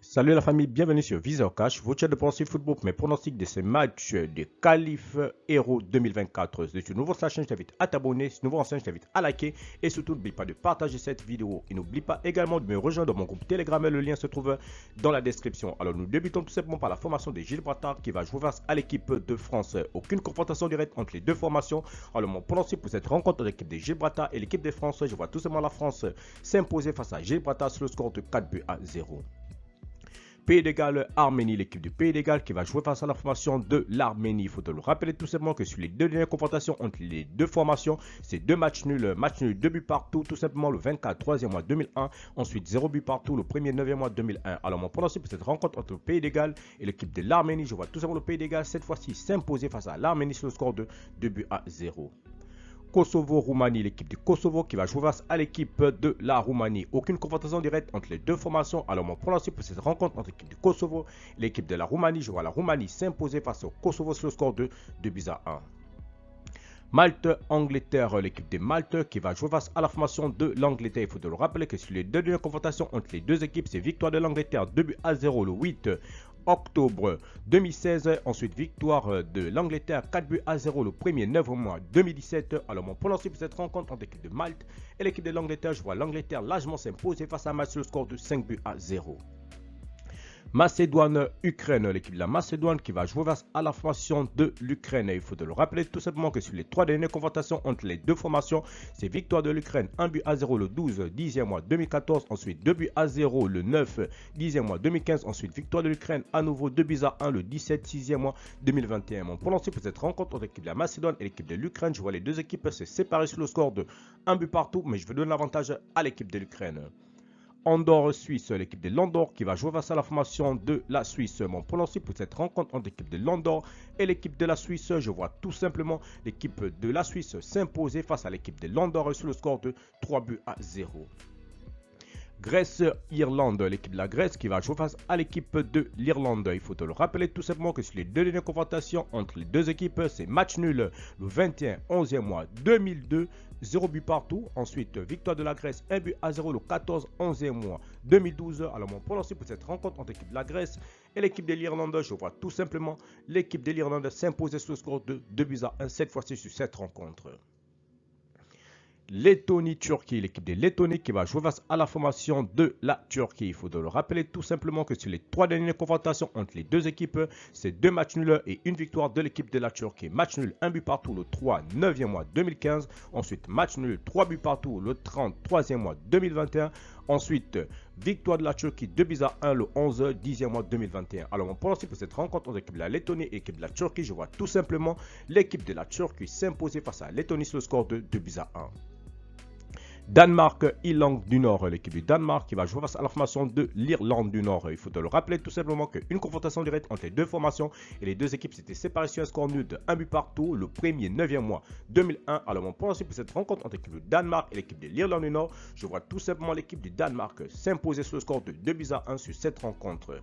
Salut la famille, bienvenue sur Viseur Cash, votre chaîne de pronostic football pour mes pronostics de ces matchs de qualif Euro 2024. Si tu es nouveau sur la chaîne, je t'invite à t'abonner. Si tu es nouveau en chaîne, je t'invite à liker. Et surtout, n'oublie pas de partager cette vidéo. Et n'oublie pas également de me rejoindre dans mon groupe Telegram. Le lien se trouve dans la description. Alors, nous débutons tout simplement par la formation de Gibraltar qui va jouer face à l'équipe de France. Aucune confrontation directe entre les deux formations. Alors, mon pronostic pour cette rencontre de l'équipe de Gibraltar et l'équipe de France, je vois tout simplement la France s'imposer face à Gibraltar sur le score de 4-0. Pays de Galles, Arménie, l'équipe du Pays de Galles qui va jouer face à la formation de l'Arménie. Il faut te le rappeler tout simplement que sur les deux dernières confrontations entre les deux formations, c'est deux matchs nuls, 2 buts partout, tout simplement le 24 3e mois 2001, ensuite 0 but partout le 1er 9e mois 2001. Alors mon pronostic pour cette rencontre entre le Pays de Galles et l'équipe de l'Arménie, je vois tout simplement le Pays de Galles cette fois-ci s'imposer face à l'Arménie sur le score de 2-0. Kosovo-Roumanie, l'équipe du Kosovo qui va jouer face à l'équipe de la Roumanie. Aucune confrontation directe entre les deux formations. Alors mon pronostic pour cette rencontre entre l'équipe du Kosovo et l'équipe de la Roumanie, je vois la Roumanie s'imposer face au Kosovo sur le score de 2-1. Malte-Angleterre, l'équipe de Malte qui va jouer face à la formation de l'Angleterre. Il faut te le rappeler que sur les deux dernières confrontations entre les deux équipes, c'est victoire de l'Angleterre 2-0 le 8 octobre 2016. Ensuite, victoire de l'Angleterre 4-0 le 1er 9 mois 2017. Alors, mon pronostic pour cette rencontre entre l'équipe de Malte et l'équipe de l'Angleterre, je vois l'Angleterre largement s'imposer face à Malte sur le score de 5-0. Macédoine-Ukraine, l'équipe de la Macédoine qui va jouer face à la formation de l'Ukraine. Il faut le rappeler tout simplement que sur les trois dernières confrontations entre les deux formations, c'est victoire de l'Ukraine 1-0 le 12 10e mois 2014, ensuite 2-0 le 9 10e mois 2015, ensuite victoire de l'Ukraine à nouveau 2-1 le 17 6e mois 2021. Mon pronostic pour cette rencontre entre l'équipe de la Macédoine et l'équipe de l'Ukraine, je vois les deux équipes se séparer sur le score de 1 but partout, mais je vais donner l'avantage à l'équipe de l'Ukraine. Andorre-Suisse, l'équipe de l'Andorre qui va jouer face à la formation de la Suisse. Mon pronostic pour cette rencontre entre l'équipe de l'Andorre et l'équipe de la Suisse, je vois tout simplement l'équipe de la Suisse s'imposer face à l'équipe de l'Andorre sur le score de 3-0. Grèce-Irlande, l'équipe de la Grèce qui va jouer face à l'équipe de l'Irlande. Il faut te le rappeler tout simplement que sur les deux dernières confrontations entre les deux équipes, c'est match nul le 21 11e mois 2002, 0 but partout. Ensuite, victoire de la Grèce 1-0 le 14 11e mois 2012. Alors mon pronostic pour cette rencontre entre l'équipe de la Grèce et l'équipe de l'Irlande, je vois tout simplement l'équipe de l'Irlande s'imposer sur le score de 2-1 cette fois-ci sur cette rencontre. Lettonie-Turquie, l'équipe de Lettonie qui va jouer face à la formation de la Turquie. Il faut le rappeler tout simplement que sur les trois dernières confrontations entre les deux équipes, c'est deux matchs nuls et une victoire de l'équipe de la Turquie. Match nul, 1 but partout le 3 9e mois 2015. Ensuite, match nul, 3 buts partout le 33e mois 2021. Ensuite, victoire de la Turquie 2-1 le 11 10e mois 2021. Alors, mon pronostic pour cette rencontre entre l'équipe de la Lettonie et l'équipe de la Turquie, je vois tout simplement l'équipe de la Turquie s'imposer face à la Lettonie sur le score de 2-1. Danemark-Irlande du Nord, l'équipe du Danemark qui va jouer face à la formation de l'Irlande du Nord. Il faut te le rappeler tout simplement qu'une confrontation directe entre les deux formations et les deux équipes s'étaient séparées sur un score nul de 1 but partout le 1er 9e mois 2001. Alors mon pronostic pour cette rencontre entre l'équipe du Danemark et l'équipe de l'Irlande du Nord, je vois tout simplement l'équipe du Danemark s'imposer sur le score de 2-1 sur cette rencontre.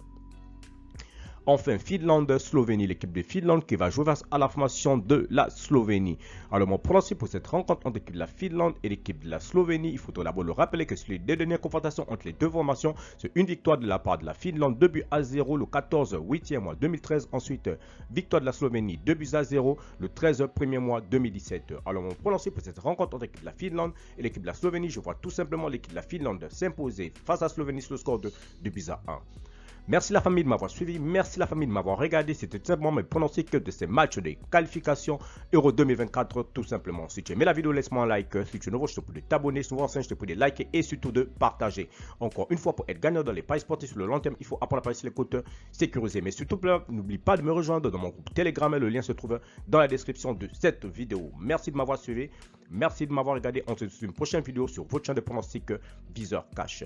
Enfin, Finlande-Slovénie, l'équipe de Finlande qui va jouer face à la formation de la Slovénie. Alors, mon pronostic pour cette rencontre entre l'équipe de la Finlande et l'équipe de la Slovénie, il faut d'abord le rappeler que sur les deux dernières confrontations entre les deux formations, c'est une victoire de la part de la Finlande, 2-0 le 14 8e mois 2013. Ensuite, victoire de la Slovénie, 2-0 le 13 1er mois 2017. Alors, mon pronostic pour cette rencontre entre l'équipe de la Finlande et l'équipe de la Slovénie, je vois tout simplement l'équipe de la Finlande s'imposer face à la Slovénie sur le score de 2-1. Merci la famille de m'avoir suivi, merci la famille de m'avoir regardé. C'était tout simplement mes pronostics de ces matchs de qualification Euro 2024 tout simplement. Si tu aimais la vidéo, laisse-moi un like. Si tu es nouveau, je te prie de t'abonner. Si tu es ancien, je te prie de liker et surtout de partager. Encore une fois, pour être gagnant dans les paris sportifs sur le long terme, il faut apprendre à parier sur les comptes sécurisés. Mais surtout, n'oublie pas de me rejoindre dans mon groupe Telegram. Le lien se trouve dans la description de cette vidéo. Merci de m'avoir suivi, merci de m'avoir regardé. On se retrouve sur une prochaine vidéo sur votre chaîne de pronostics Viseur Cash.